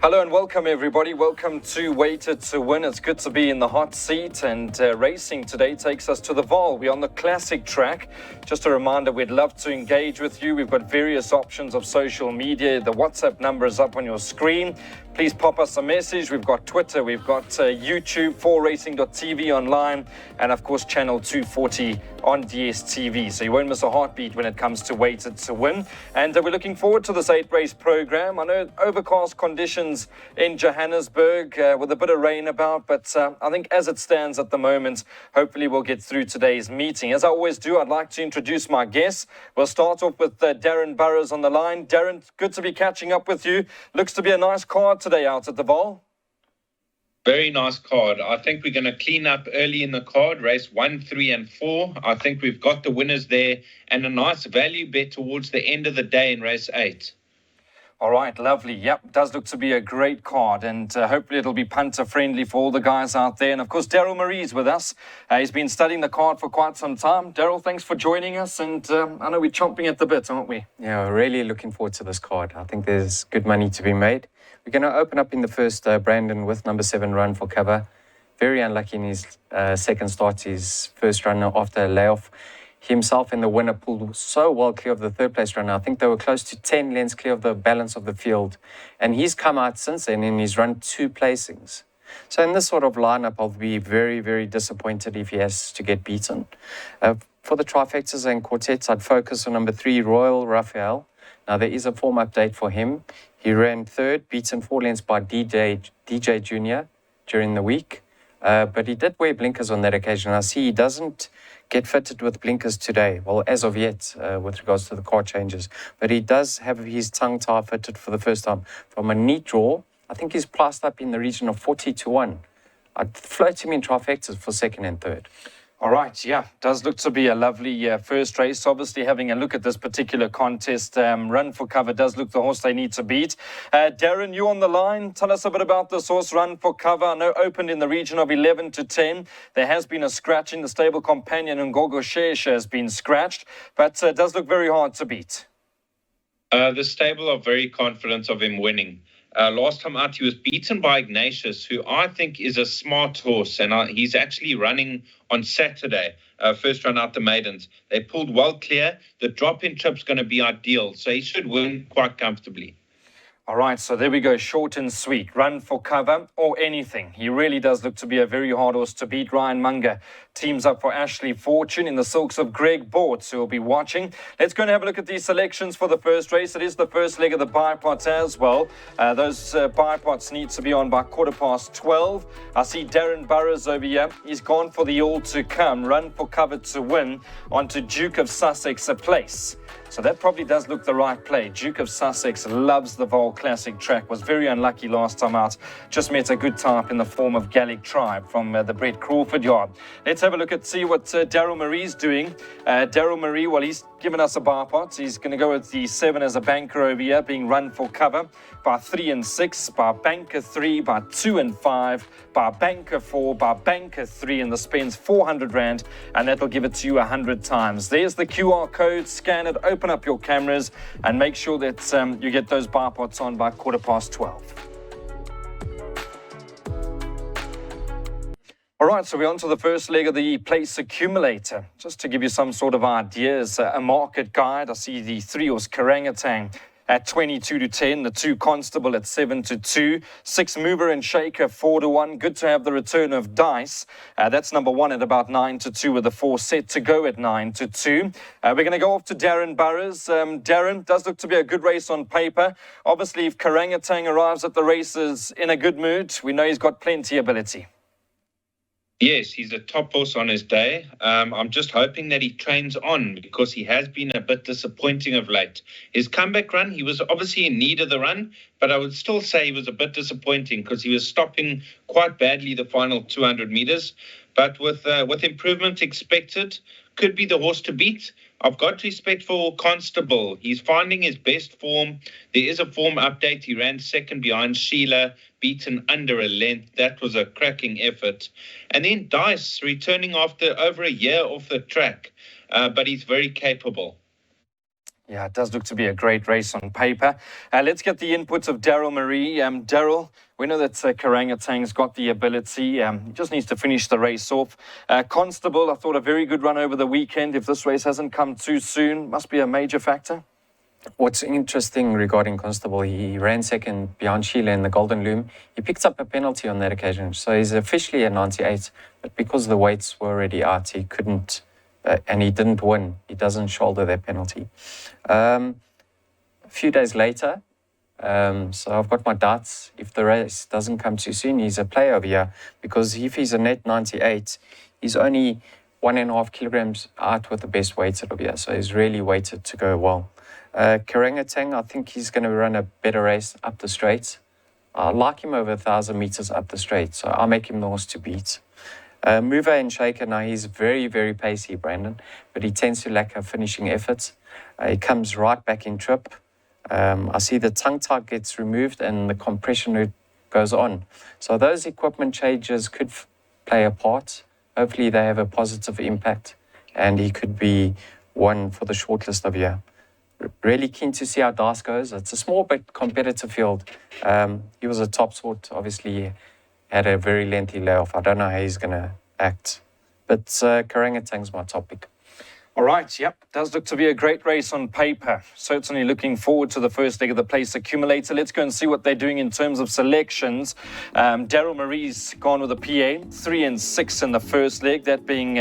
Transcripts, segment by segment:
Hello and welcome everybody. Welcome to Weighted to Win. It's good to be in the hot seat, and racing today takes us to the Vaal. We're on the classic track. Just a reminder, we'd love to engage with you. We've got various options of social media. The WhatsApp number is up on your screen. Please pop us a message. We've got Twitter, we've got YouTube, 4racing.tv online, and of course channel 240 on DSTV. So you won't miss a heartbeat when it comes to Weighted to Win. And we're looking forward to this 8-race program. I know overcast conditions in Johannesburg with a bit of rain about, but I think as it stands at the moment, hopefully we'll get through today's meeting. As I always do, I'd like to introduce my guests. We'll start off with Darren Burrows on the line. Darren, good to be catching up with you. Looks to be a nice card today out at the Vaal. Very nice card. I think we're going to clean up early in the card, race 1, 3 and 4. I think we've got the winners there and a nice value bet towards the end of the day in race 8. All right, lovely. Yep, does look to be a great card, and hopefully it'll be punter-friendly for all the guys out there. And, of course, Daryl Marie's with us. He's been studying the card for quite some time. Daryl, thanks for joining us, and I know we're chomping at the bit, aren't we? Yeah, we're really looking forward to this card. I think there's good money to be made. We're going to open up in the first, Brandon with number 7 Run for Cover. Very unlucky in his second start, his first run after a layoff. Himself and the winner pulled so well clear of the third place runner. I think they were close to 10 lengths clear of the balance of the field. And he's come out since then and he's run 2 placings. So in this sort of lineup, I'll be very, very disappointed if he has to get beaten. For the trifectas and quartets, I'd focus on number 3, Royal Raphael. Now, there is a form update for him. He ran 3rd, beaten 4 lengths by DJ Jr. during the week. But he did wear blinkers on that occasion. I see he doesn't get fitted with blinkers today. Well, as of yet, with regards to the car changes. But he does have his tongue tie fitted for the first time. From a neat draw, I think he's priced up in the region of 40-1. I'd float him in trifectas for 2nd and 3rd. All right, yeah, does look to be a lovely first race. Obviously, having a look at this particular contest, Run for Cover does look the horse they need to beat. Darren, you on the line. Tell us a bit about this horse, Run for Cover. I know opened in the region of 11-10. There has been a scratch in the stable companion, and Gogo Shesha has been scratched, but does look very hard to beat. The stable are very confident of him winning. Last time out, he was beaten by Ignatius, who I think is a smart horse, and he's actually running on Saturday, first run out the maidens. They pulled well clear. The drop-in trip's going to be ideal, so he should win quite comfortably. All right, so there we go, short and sweet. Run for Cover or anything. He really does look to be a very hard horse to beat. Ryan Munger teams up for Ashley Fortune in the silks of Greg Bortz, who will be watching. Let's go and have a look at these selections for the first race. It is the first leg of the bipots as well. Those bipots need to be on by 12:15. I see Darren Burrows over here. He's gone for the all to come. Run for Cover to win onto Duke of Sussex a place. So that probably does look the right play. Duke of Sussex loves the Vaal Classic track. Was very unlucky last time out. Just met a good type in the form of Gallic Tribe from the Brett Crawford yard. Let's have a look at see what Daryl Marie's doing. Daryl Marie, well, he's given us a bar pot. He's going to go with the 7 as a banker over here, being Run for Cover by 3 and 6, by banker 3, by 2 and 5, by banker 4, by banker 3, and the spends 400 Rand, and that'll give it to you 100 times. There's the QR code. Scan it, open up your cameras, and make sure that you get those bar pots on by 12:15. All right, so we're on to the first leg of the place accumulator. Just to give you some sort of ideas, a market guide. I see the 3-horse Karangatang at 22-10, the 2 Constable at 7-2, 6 Mover and Shaker 4-1. Good to have the return of Dice. That's number 1 at about 9-2 with the 4 set to go at 9-2. We're going to go off to Darren Burrows. Darren, does look to be a good race on paper. Obviously, if Karangatang arrives at the races in a good mood, we know he's got plenty ability. Yes, he's a top horse on his day. I'm just hoping that he trains on because he has been a bit disappointing of late. His comeback run, he was obviously in need of the run, but I would still say he was a bit disappointing because he was stopping quite badly the final 200 meters. But with improvement expected, could be the horse to beat. I've got respect for Constable. He's finding his best form. There is a form update. He ran 2nd behind Sheila, beaten under a length. That was a cracking effort. And then Dice returning after over a year off the track, but he's very capable. Yeah, it does look to be a great race on paper. Let's get the inputs of Daryl Marie. Daryl, we know that Karangatang's got the ability. He just needs to finish the race off. Constable, I thought a very good run over the weekend. If this race hasn't come too soon, must be a major factor. What's interesting regarding Constable, he ran second behind Sheila in the Golden Loom. He picked up a penalty on that occasion, so he's officially a 98, but because the weights were already out, he couldn't, and he didn't win. He doesn't shoulder that penalty. A few days later, so I've got my doubts. If the race doesn't come too soon, he's a player over here, because if he's a net 98, he's only 1.5 kilograms out with the best weighted over here, so he's really weighted to go well. Karangatang, I think he's going to run a better race up the straight. I like him over 1,000 meters up the straight, so I'll make him the horse to beat. Mover and Shaker, now he's very, very pacey, Brandon, but he tends to lack a finishing effort. He comes right back in trip. I see the tongue tie gets removed and the compression route goes on. So those equipment changes could play a part. Hopefully they have a positive impact, and he could be one for the shortlist of year. Really keen to see how Dice goes. It's a small but competitive field. He was a top sort, obviously had a very lengthy layoff. I don't know how he's going to act. But Karangatang's my topic. All right, yep, does look to be a great race on paper. Certainly looking forward to the first leg of the Place Accumulator. Let's go and see what they're doing in terms of selections. Daryl Marie's gone with a PA, 3 and 6 in the first leg, that being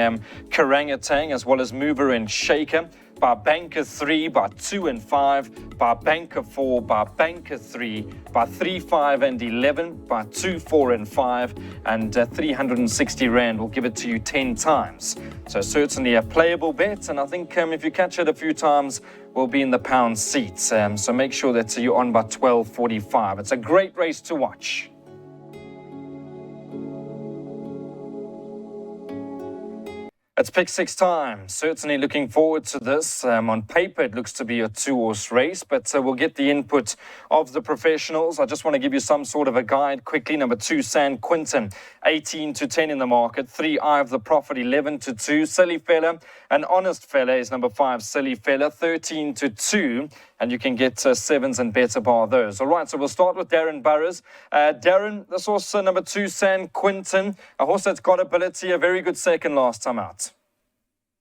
Karangatang as well as Mover and Shaker. By Banker 3, by 2 and 5, by Banker 4, by Banker 3, by 3, 5 and 11, by 2, 4 and 5, and 360 Rand will give it to you 10 times. So certainly a playable bet, and I think if you catch it a few times, we'll be in the pound seats. So make sure that you're on by 12.45. It's a great race to watch. It's pick 6 time. Certainly looking forward to this. On paper, it looks to be a 2-horse race, but we'll get the input of the professionals. I just want to give you some sort of a guide quickly. Number 2, San Quintin, 18-10 in the market. 3, Eye of the Prophet, 11-2. Silly Fella, an honest fella, is number 5, Silly Fella, 13-2. And you can get 7s and better bar those. All right, so we'll start with Darren Burrows. Darren, this horse, number 2, San Quintin, a horse that's got ability, a very good second last time out.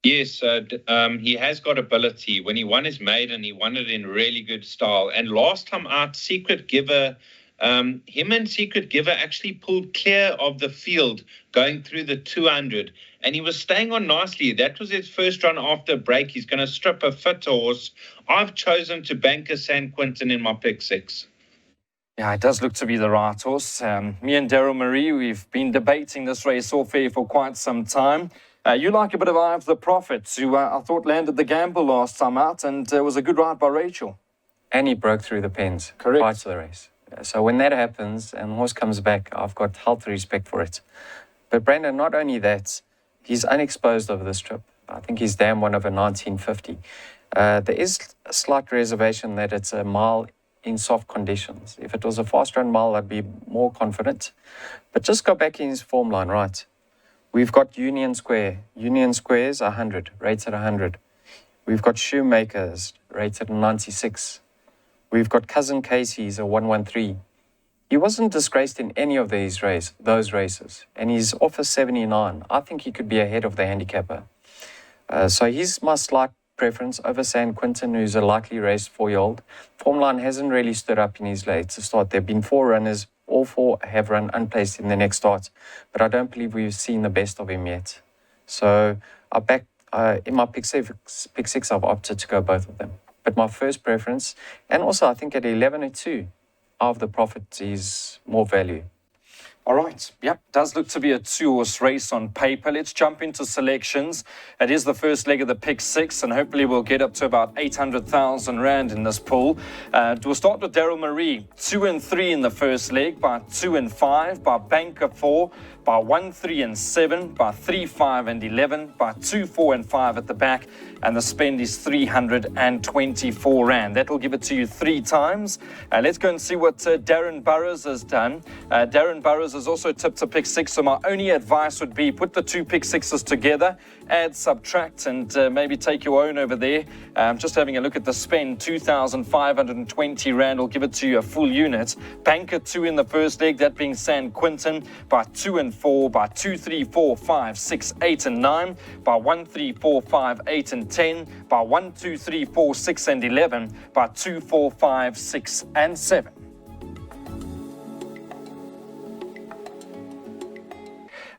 Yes, he has got ability. When he won his maiden, he won it in really good style. And last time out, Secret Giver, him and Secret Giver actually pulled clear of the field going through the 200. And he was staying on nicely. That was his first run after a break. He's going to strip a fit horse. I've chosen to banker San Quintin in my pick 6. Yeah, it does look to be the right horse. Me and Daryl Marie, we've been debating this race off air for quite some time. You like a bit of Eye of the Prophet, who I thought landed the gamble last time out, and it was a good ride by Rachel. And he broke through the pens. Correct. Prior to the race. So when that happens and the horse comes back, I've got healthy respect for it. But Brandon, not only that, he's unexposed over this trip. I think he's damn one over 1950. There is a slight reservation that it's a mile in soft conditions. If it was a fast run mile, I'd be more confident. But just go back in his form line, right? We've got Union Square. Union Square's 100, rated 100. We've got Shoemakers, rated 96. We've got Cousin Casey's a 113. He wasn't disgraced in any of those races, and he's off a 79. I think he could be ahead of the handicapper. So he's my slight preference over San Quintin, who's a likely race 4-year-old. Form line hasn't really stood up in his latest start. There have been 4 runners. All 4 have run unplaced in the next start, but I don't believe we've seen the best of him yet. So I back in my pick 6, I've opted to go both of them. But my first preference, and also I think at 11-2, Eye of the Prophet is more value. All right. Yep. Does look to be a 2-horse race on paper. Let's jump into selections. It is the first leg of the pick 6, and hopefully we'll get up to about 800,000 Rand in this pool. We'll start with Daryl Marie. 2 and 3 in the first leg, by 2 and 5, by Banker 4, by 1, 3 and 7, by 3, 5 and 11, by 2, 4 and 5 at the back, and the spend is 324 Rand. That'll give it to you 3 times. Let's go and see what Darren Burrows has done. Darren Burrows Burrows is also tipped a pick 6, so my only advice would be put the 2 pick 6s together, add, subtract, and maybe take your own over there. Just having a look at the spend, 2,520 Rand will give it to you a full unit. Banker 2 in the first leg, that being San Quintin, by 2 and 4, by 2, 3, 4, 5, 6, 8 and 9, by 1, 3, 4, 5, 8 and 10, by 1, 2, 3, 4, 6 and 11, by 2, 4, 5, 6 and 7.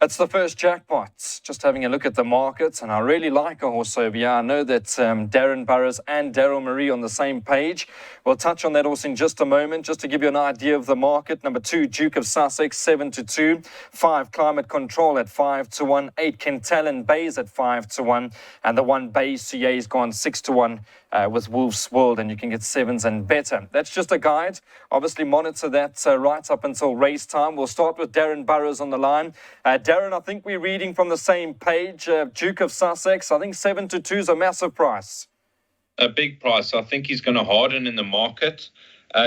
It's the first jackpot. Just having a look at the markets, and I really like a horse over here. I know that Darren Burrows and Daryl Marie on the same page. We'll touch on that horse in just a moment, just to give you an idea of the market. Number 2, Duke of Sussex, 7-2. 5, Climate Control at 5-1. 8, Kentalin Bays at 5-1. And the 1, Bay CA has gone 6-1 with Wolf's World, and you can get 7s and better. That's just a guide. Obviously monitor that right up until race time. We'll start with Darren Burrows on the line. Darren, I think we're reading from the same page. Duke of Sussex, I think 7-2 is a massive price. A big price. I think he's going to harden in the market.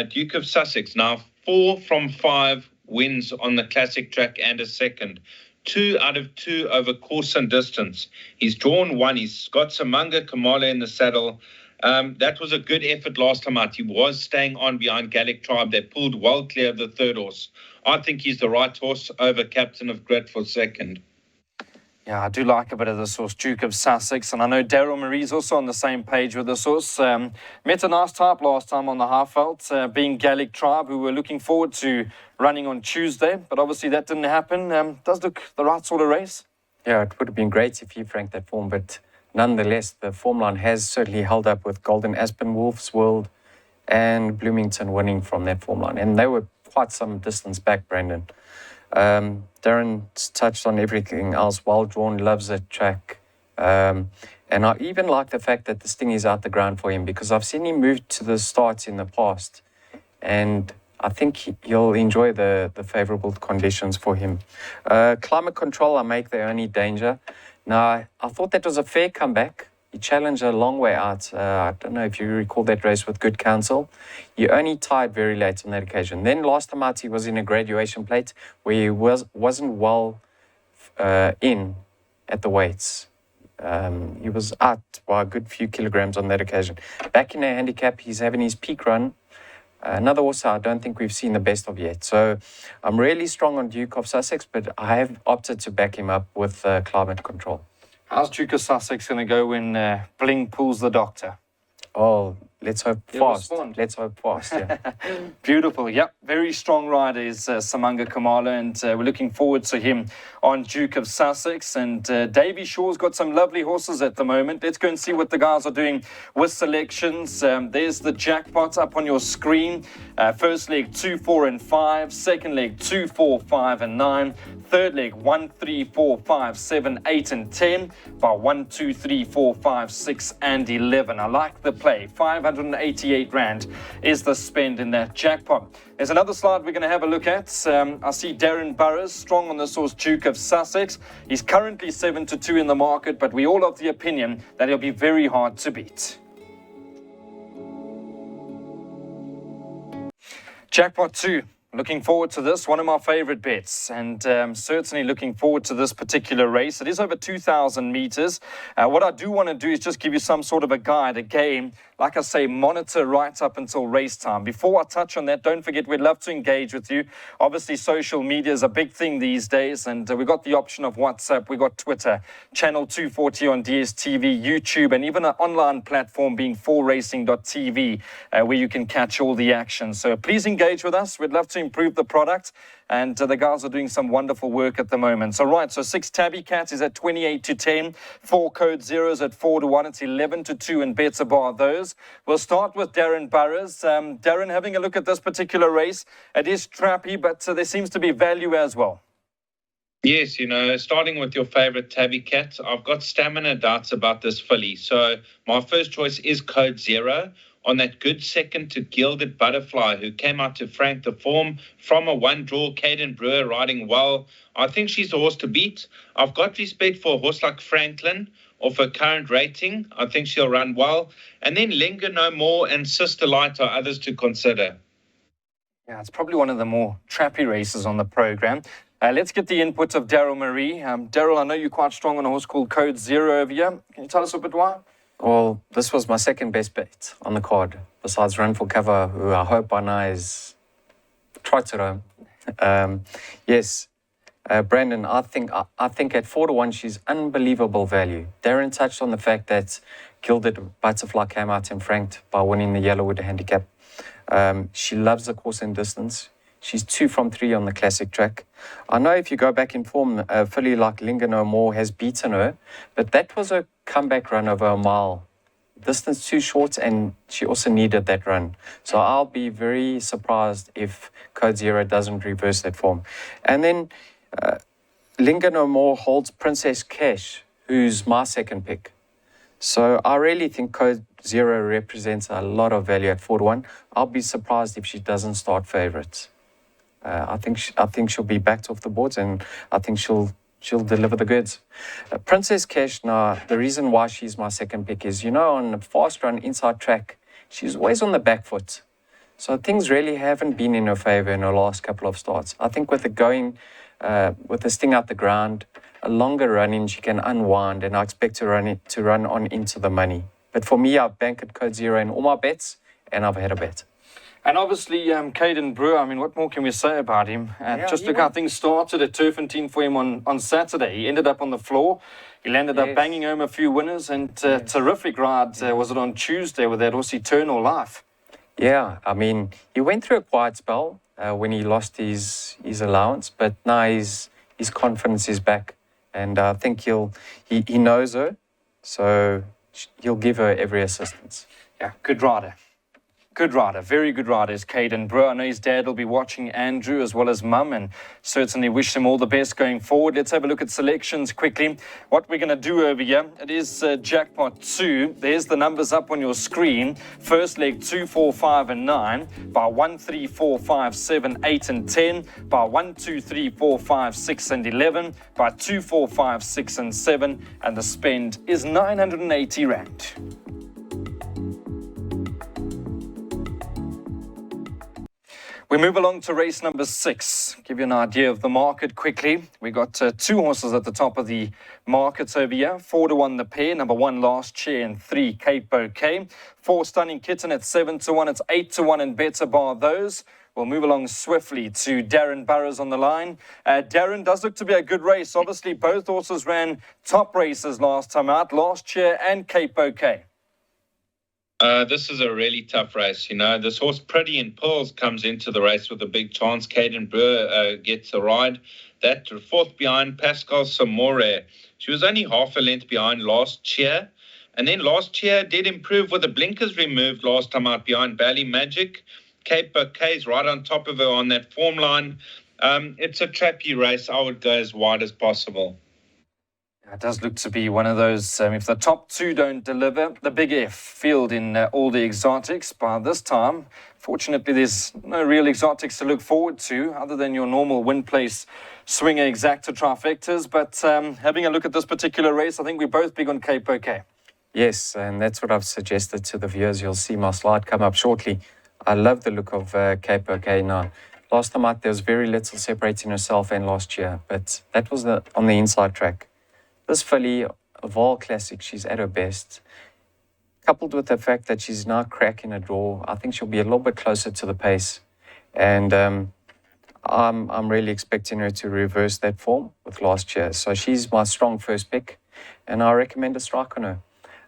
Duke of Sussex, now 4 from 5 wins on the classic track and a second. 2 out of 2 over course and distance. He's drawn 1. He's got Samanga Kamala in the saddle. That was a good effort last time out. He was staying on behind Gallic Tribe. They pulled well clear of the third horse. I think he's the right horse over Captain of Grit for second. Yeah, I do like a bit of this horse, Duke of Sussex, and I know Daryl Marie's also on the same page with this horse. Met a nice type last time on the Halfveld, being Gallic Tribe, who were looking forward to running on Tuesday, but obviously that didn't happen. Does look the right sort of race. Yeah, it would have been great if he franked that form, but nonetheless, the form line has certainly held up with Golden Aspen, Wolf's World, and Bloomington winning from that form line, and they were quite some distance back, Brandon. Darren's touched on everything else. Well drawn, loves that track. And I even like the fact that this thing is out the ground for him, because I've seen him move to the starts in the past. And I think he'll enjoy the favourable conditions for him. Climate Control, I make the only danger. Now, I thought that was a fair comeback. He challenged a long way out. I don't know if you recall that race with Good Counsel. He only tied very late on that occasion. Then last time out, he was in a graduation plate where he wasn't well in at the weights. He was out by a good few kilograms on that occasion. Back in a handicap, he's having his peak run. Another horse I don't think we've seen the best of yet. So I'm really strong on Duke of Sussex, but I have opted to back him up with Climate Control. How's Duke of Sussex going to go when Bling pulls the doctor? Oh, let's hope fast. Let's hope fast, yeah. Beautiful. Yep, very strong rider is Samanga Kamala, and we're looking forward to him on Duke of Sussex. And Davy Shaw's got some lovely horses at the moment. Let's go and see what the guys are doing with selections. There's the jackpot up on your screen. First leg 2, 4 and 5. Second leg 2, 4, 5 and 9. Third leg 1, 3, 4, 5, 7, 8 and 10. By 1, 2, 3, 4, 5, 6 and 11. I like the play. 588 Rand is the spend in that jackpot. There's another slide we're going to have a look at. I see Darren Burrows strong on this horse, Duke of Sussex. He's currently 7-2 in the market, but we all of the opinion that he'll be very hard to beat. Jackpot 2. Looking forward to this, one of my favourite bets, and certainly looking forward to this particular race. It is over 2,000 metres. What I do want to do is just give you some sort of a guide, a game. Like I say, monitor right up until race time. Before I touch on that, don't forget we'd love to engage with you. Obviously, social media is a big thing these days, and we've got the option of WhatsApp, we've got Twitter, Channel 240 on DSTV, YouTube, and even an online platform being 4racing.tv, where you can catch all the action. So please engage with us. We'd love to improve the product, and the guys are doing some wonderful work at the moment. So 6 Tabby Cat is at 28-10, 4 Code Zeros at 4-1, it's 11-2 and better bar those. We'll start with Darren Burrows. Darren, having a look at this particular race, it is trappy, but there seems to be value as well. Yes, starting with your favourite Tabby Cat, I've got stamina doubts about this filly. So my first choice is Code Zero on that good second to Gilded Butterfly, who came out to frank the form from a one-draw. Caden Brewer riding well. I think she's the horse to beat. I've got respect for a horse like Franklin of her current rating. I think she'll run well. And then Linger No More and Sister Light are others to consider. Yeah, it's probably one of the more trappy races on the program. Let's get the input of Daryl Marie. Daryl, I know you're quite strong on a horse called Code Zero over here. Can you tell us a bit why? Well, this was my second best bet on the card, besides Run for Cover, who I hope by now is Trotero. Yes, Brandon, I think at 4-1 she's unbelievable value. Darren touched on the fact that Gilded Butterfly came out and franked by winning the Yellowwood handicap. She loves the course and distance. She's 2 from 3 on the classic track. I know if you go back in form, a filly like Linga No More has beaten her, but that was a comeback run over a mile. Distance too short, and she also needed that run. So I'll be very surprised if Code Zero doesn't reverse that form. And then Linga No More holds Princess Cash, who's my second pick. So I really think Code Zero represents a lot of value at 4-1. I'll be surprised if she doesn't start favourites. I think she'll be backed off the boards, and I think she'll deliver the goods. Princess Cash, now, the reason why she's my second pick is, on a fast run inside track, she's always on the back foot. So things really haven't been in her favour in her last couple of starts. I think with the sting out the ground, a longer run-in, she can unwind, and I expect to run on into the money. But for me, I've banked Code Zero in all my bets, and I've had a bet. And obviously, Caden Brewer, I mean, what more can we say about him? Just look how things started at Turfentine for him on Saturday. He ended up on the floor. He landed up banging home a few winners, and terrific ride, was it on Tuesday, with that horse Eternal Life? Yeah, I mean, he went through a quiet spell when he lost his allowance, but now his confidence is back. And I think he knows her, so he'll give her every assistance. Yeah, good rider. Good rider, very good rider is Caden Brewer. I know his dad will be watching Andrew as well as mum, and certainly wish him all the best going forward. Let's have a look at selections quickly. What we're going to do over here, it is Jackpot 2. There's the numbers up on your screen. First leg 2, 4, 5 and 9. By 1, 3, 4, 5, 7, 8 and 10. By 1, 2, 3, 4, 5, 6 and 11. By 2, 4, 5, 6 and 7. And the spend is 980 Rand. We move along to race number 6. Give you an idea of the market quickly. We got 2 horses at the top of the markets over here. 4-1 the pair. Number 1 Last Chair and 3 Cape Bouquet. 4 Stunning Kitten at 7-1. It's 8-1 and better bar those. We'll move along swiftly to Darren Burrows on the line. Darren, does look to be a good race. Obviously, both horses ran top races last time out. Last Chair and Cape Bouquet. This is a really tough race. This horse Pretty in Pearls comes into the race with a big chance. Caden Brewer gets a ride. That 4th behind Pascal Samore. She was only half a length behind Last Cheer. And then Last Cheer did improve with the blinkers removed last time out behind Bally Magic. Cape Bouquet's right on top of her on that form line. It's a trappy race. I would go as wide as possible. It does look to be one of those, if the top 2 don't deliver, the big F field in all the exotics. By this time, fortunately, there's no real exotics to look forward to other than your normal win place swinger exacta trifectas. But having a look at this particular race, I think we're both big on Cape Bouquet. Yes, and that's what I've suggested to the viewers. You'll see my slide come up shortly. I love the look of Cape Bouquet now. Last time out, there was very little separating herself and Last Year, but that was on the inside track. This filly, a Vaal Classic, she's at her best. Coupled with the fact that she's now cracking a draw, I think she'll be a little bit closer to the pace. And I'm really expecting her to reverse that form with Last Year. So she's my strong first pick, and I recommend a strike on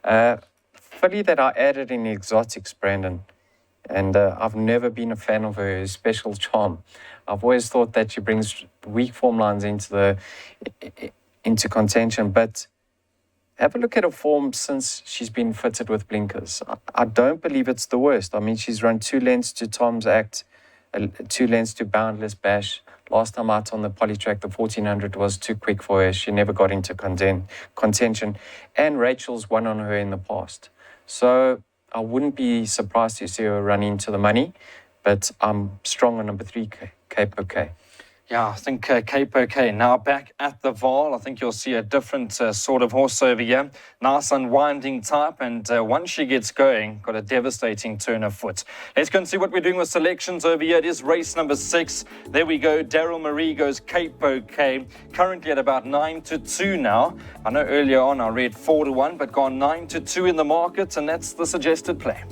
her. Filly that I added in the exotics, Brandon, and I've never been a fan of her special charm. I've always thought that she brings weak form lines into contention, but have a look at her form since she's been fitted with blinkers. I don't believe it's the worst. I mean, she's run 2 lengths to Tom's Act, 2 lengths to Boundless Bash. Last time out on the polytrack, the 1400 was too quick for her. She never got into contention. And Rachel's won on her in the past. So I wouldn't be surprised to see her run into the money, but I'm strong on number 3, Cape Bouquet. Yeah, I think Cape OK now back at the Vaal. I think you'll see a different sort of horse over here. Nice unwinding type, and once she gets going, got a devastating turn of foot. Let's go and see what we're doing with selections over here. It is race number 6. There we go. Daryl Marie goes Cape OK. Currently at about 9-2 now. I know earlier on I read 4-1, but gone 9-2 in the market, and that's the suggested play.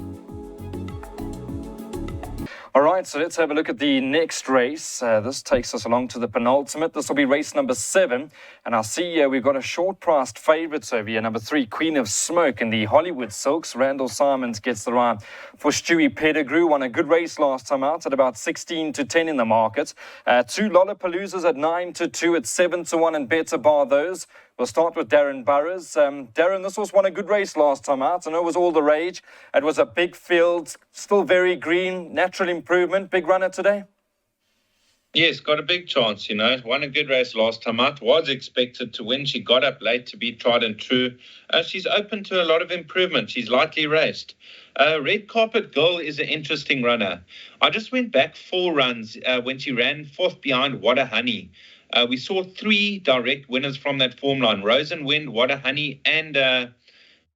All right, so let's have a look at the next race. This takes us along to the penultimate. This will be race number 7. And I see we've got a short-priced favourite over here. Number 3, Queen of Smoke in the Hollywood Silks. Randall Simons gets the ride for Stewie Pettigrew. Won a good race last time out at about 16-10 in the market. 2 Lollapaloozas at 9-2, at 7-1, and better bar those. We'll start with Darren Burrows. Darren, this was one a good race last time out. I know it was all the rage. It was a big field, still very green, natural improvement. Big runner today? Yes, got a big chance, Won a good race last time out. Was expected to win. She got up late to be tried and true. She's open to a lot of improvement. She's lightly raced. Red Carpet Girl is an interesting runner. I just went back 4 runs when she ran 4th behind What a Honey. We saw 3 direct winners from that form line. Rosenwind, What a Honey, and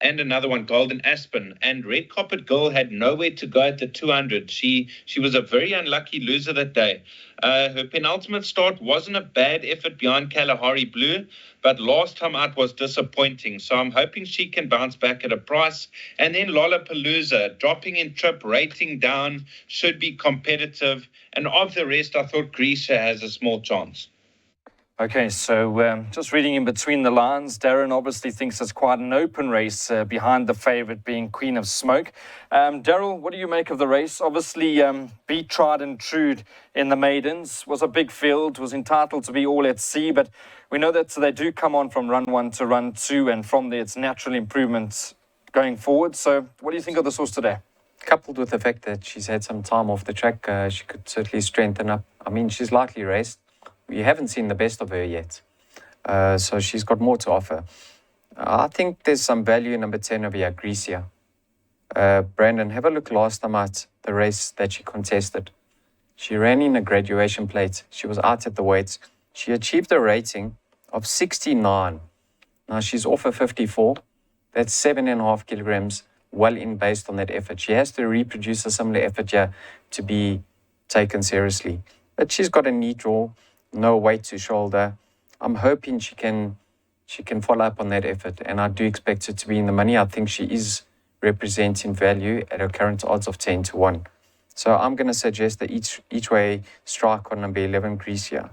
another one, Golden Aspen. And Red Carpet Girl had nowhere to go at the 200. She was a very unlucky loser that day. Her penultimate start wasn't a bad effort behind Kalahari Blue, but last time out was disappointing. So I'm hoping she can bounce back at a price. And then Lollapalooza, dropping in trip, rating down, should be competitive. And of the rest, I thought Grisha has a small chance. Okay, so just reading in between the lines, Darren obviously thinks it's quite an open race behind the favourite being Queen of Smoke. Daryl, what do you make of the race? Obviously, beat Tried and True in the maidens, was a big field, was entitled to be all at sea, but we know that they do come on from run 1 to run 2, and from there it's natural improvements going forward. So what do you think of this horse today? Coupled with the fact that she's had some time off the track, she could certainly strengthen up. I mean, she's lightly raced. We haven't seen the best of her yet. So she's got more to offer. I think there's some value in number 10 over here, Grecia. Brandon, have a look last time at the race that she contested. She ran in a graduation plate. She was out at the weights. She achieved a rating of 69. Now she's off a 54. That's 7.5 kilograms well in based on that effort. She has to reproduce a similar effort here to be taken seriously. But she's got a neat draw. No weight to shoulder. I'm hoping she can follow up on that effort, and I do expect her to be in the money. I think she is representing value at her current odds of 10-1. So I'm going to suggest that each way strike on number 11, Grecia.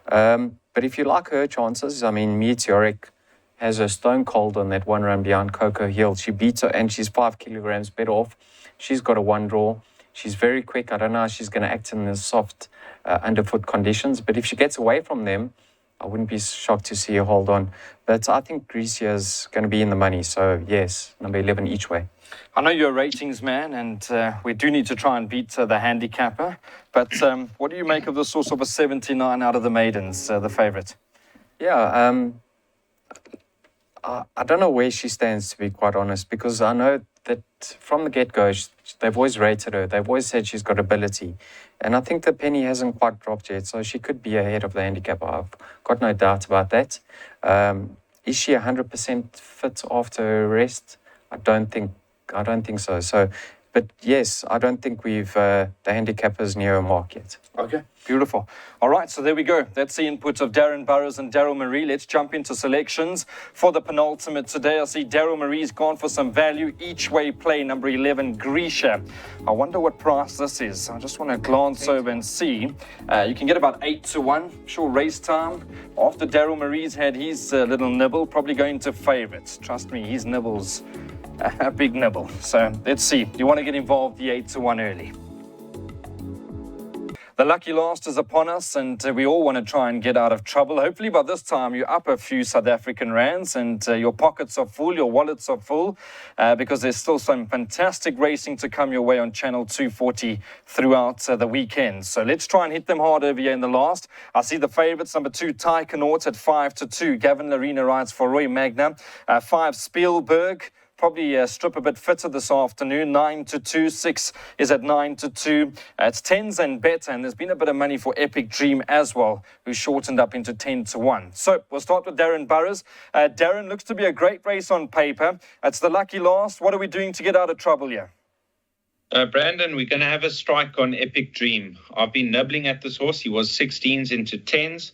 But if you like her chances, I mean, Meteoric has her stone cold on that 1 run behind Coco Hill. She beats her, and she's 5 kilograms better off. She's got a 1 draw. She's very quick. I don't know how she's going to act in the soft underfoot conditions, but if she gets away from them, I wouldn't be shocked to see her hold on. But I think Grecia's going to be in the money. So, yes, number 11 each way. I know you're a ratings man, and we do need to try and beat the handicapper. But what do you make of the source of a 79 out of the maidens, the favourite? Yeah, I don't know where she stands, to be quite honest, because I know that from the get-go, they've always rated her. They've always said she's got ability. And I think the penny hasn't quite dropped yet, so she could be ahead of the handicapper. I've got no doubt about that. Is she 100% fit after her rest? I don't think so. But yes, I don't think the handicapper's near a mark yet. Okay, beautiful. All right, so there we go. That's the inputs of Darren Burrows and Daryl Marie. Let's jump into selections for the penultimate today. I see Daryl Marie's gone for some value. Each way play, number 11, Grisha. I wonder what price this is. I just want to glance over and see. You can get about 8-1. Sure, race time. After Daryl Marie's had his little nibble, probably going to favourites. Trust me, his nibble's a big nibble. So let's see. You want to get involved the 8-1 early. The lucky last is upon us, and we all want to try and get out of trouble. Hopefully by this time you're up a few South African rands and your pockets are full, your wallets are full, because there's still some fantastic racing to come your way on Channel 240 throughout the weekend. So let's try and hit them hard over here in the last. I see the favourites, number 2, Tyconaut at 5-2. Gavin Larina rides for Roy Magna. 5, Spielberg. probably strip a bit fitter this afternoon. 9 to 2, 6 is at 9 to 2. It's 10s and better, and there's been a bit of money for Epic Dream as well, who shortened up into 10 to 1. So we'll start with Darren Burrows. Darren, looks to be a great race on paper. It's the lucky last. What are we doing to get out of trouble here? Brandon, we're going to have a strike on Epic Dream. I've been nibbling at this horse. He was 16s into 10s.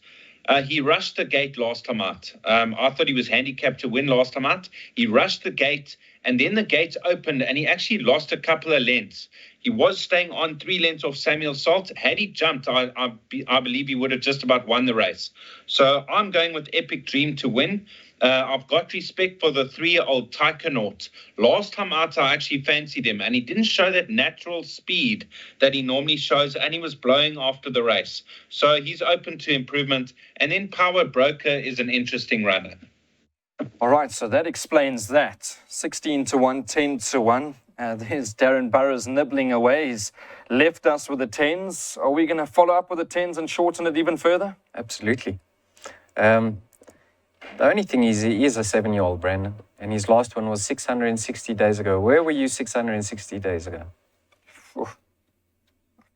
He rushed the gate last time out. I thought he was handicapped to win last time out. He rushed the gate, and then the gate opened, and he actually lost a couple of lengths. He was staying on 3 lengths off Samuel Salt. Had he jumped, I believe he would have just about won the race. So I'm going with Epic Dream to win. I've got respect for the 3-year-old Taikonaut. Last time out, I actually fancied him, and he didn't show that natural speed that he normally shows, and he was blowing after the race. So he's open to improvement. And then Power Broker is an interesting runner. All right, so that explains that. 16 to 1, 10 to 1. There's Darren Burrows nibbling away. He's left us with the 10s. Are we going to follow up with the 10s and shorten it even further? Absolutely. The only thing is, he is a 7-year-old, Brandon, and his last one was 660 days ago. Where were you 660 days ago? I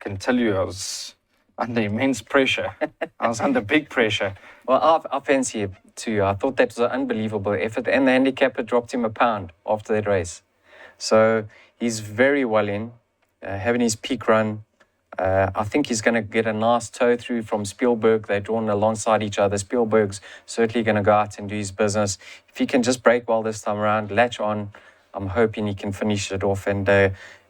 can tell you I was under immense pressure. I was under big pressure. Well, I fancy it too. I thought that was an unbelievable effort, and the handicapper dropped him a pound after that race. So he's very well in, having his peak run. I think he's going to get a nice toe through from Spielberg. They're drawn alongside each other. Spielberg's certainly going to go out and do his business. If he can just break well this time around, latch on, I'm hoping he can finish it off and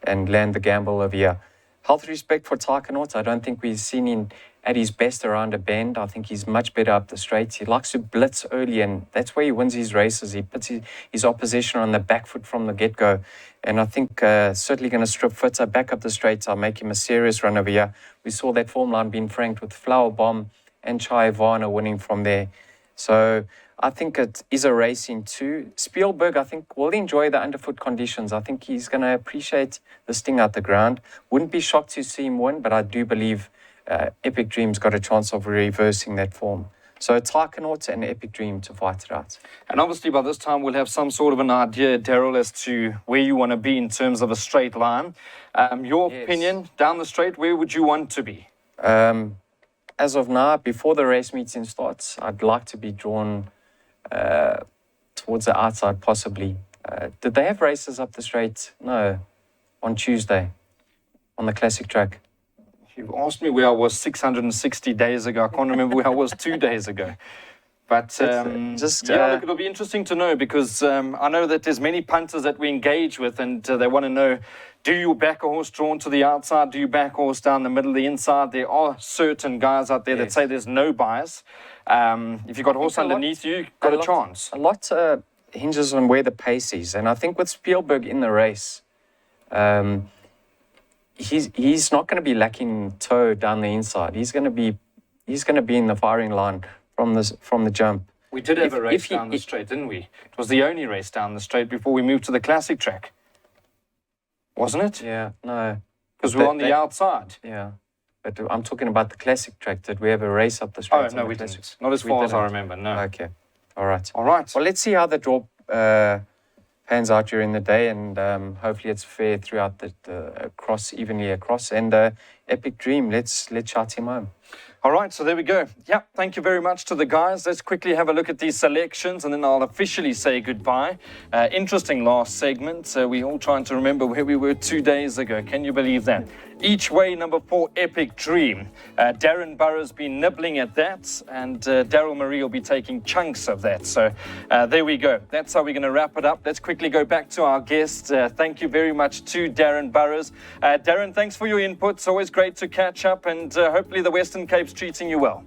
land the gamble of here. Health respect for Taikonaut. I don't think we've seen him at his best around a bend. I think he's much better up the straights. He likes to blitz early, and that's where he wins his races. He puts his opposition on the back foot from the get-go. And I think certainly going to strip fitter, back up the straights. I'll make him a serious run over here. We saw that form line being franked with Flower Bomb and Chai Varner winning from there. So I think it is a racing too. Spielberg, I think, will enjoy the underfoot conditions. I think he's going to appreciate the sting out the ground. Wouldn't be shocked to see him win, but I do believe Epic Dream's got a chance of reversing that form. So Taikonaut and Epic Dream to fight it out. And obviously by this time we'll have some sort of an idea, Daryl, as to where you want to be in terms of a straight line. Your opinion, down the straight, where would you want to be? As of now, before the race meeting starts, I'd like to be drawn towards the outside, possibly. Did they have races up the straight? No, on Tuesday, on the classic track. You asked me where I was 660 days ago. I can't remember where I was 2 days ago. But look, it'll be interesting to know, because I know that there's many punters that we engage with, and they want to know, do you back a horse drawn to the outside? Do you back a horse down the middle, the inside? There are certain guys out there that say there's no bias. If you've got a horse underneath you, you've got a chance. A lot hinges on where the pace is. And I think with Spielberg in the race, he's not going to be lacking toe down the inside. He's going to be in the firing line from the jump. We did have a race down the straight, didn't we? It was the only race down the straight before we moved to the classic track, wasn't it? Yeah, no, because we're on the outside. Yeah, but I'm talking about the classic track. Did we have a race up the straight? Oh no, we didn't. Not as far as I remember. No. Okay, all right. Well, let's see how the draw pans out during the day, and hopefully it's fair throughout the evenly across. And Epic Dream, let's shout him home. All right, so there we go. Yeah, thank you very much to the guys. Let's quickly have a look at these selections, and then I'll officially say goodbye. Interesting last segment. We're all trying to remember where we were 2 days ago. Can you believe that? Each way, number 4, Epic Dream. Darren Burrows been nibbling at that, and Daryl Marie will be taking chunks of that. So there we go. That's how we're going to wrap it up. Let's quickly go back to our guest. Thank you very much to Darren Burrows. Darren, thanks for your input. It's always great to catch up, and hopefully the Western Cape's treating you well.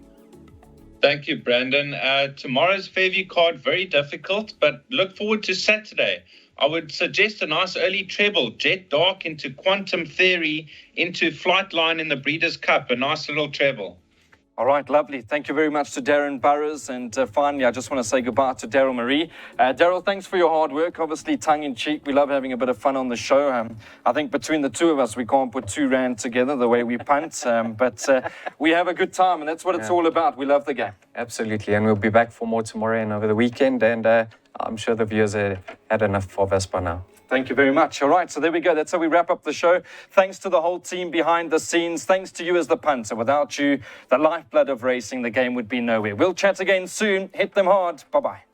Thank you, Brandon. Tomorrow's Fairview card, very difficult, but look forward to Saturday. I would suggest a nice early treble, Jet Dark into Quantum Theory, into Flightline in the Breeders' Cup, a nice little treble. All right, lovely. Thank you very much to Darren Burrows. And finally, I just want to say goodbye to Daryl Marie. Daryl, thanks for your hard work. Obviously, tongue-in-cheek. We love having a bit of fun on the show. I think between the two of us, we can't put 2 rand together the way we punt. But we have a good time, and that's what it's all about. We love the game. Absolutely. And we'll be back for more tomorrow and over the weekend. And I'm sure the viewers have had enough of us by now. Thank you very much. All right, so there we go. That's how we wrap up the show. Thanks to the whole team behind the scenes. Thanks to you as the punter. Without you, the lifeblood of racing, the game would be nowhere. We'll chat again soon. Hit them hard. Bye-bye.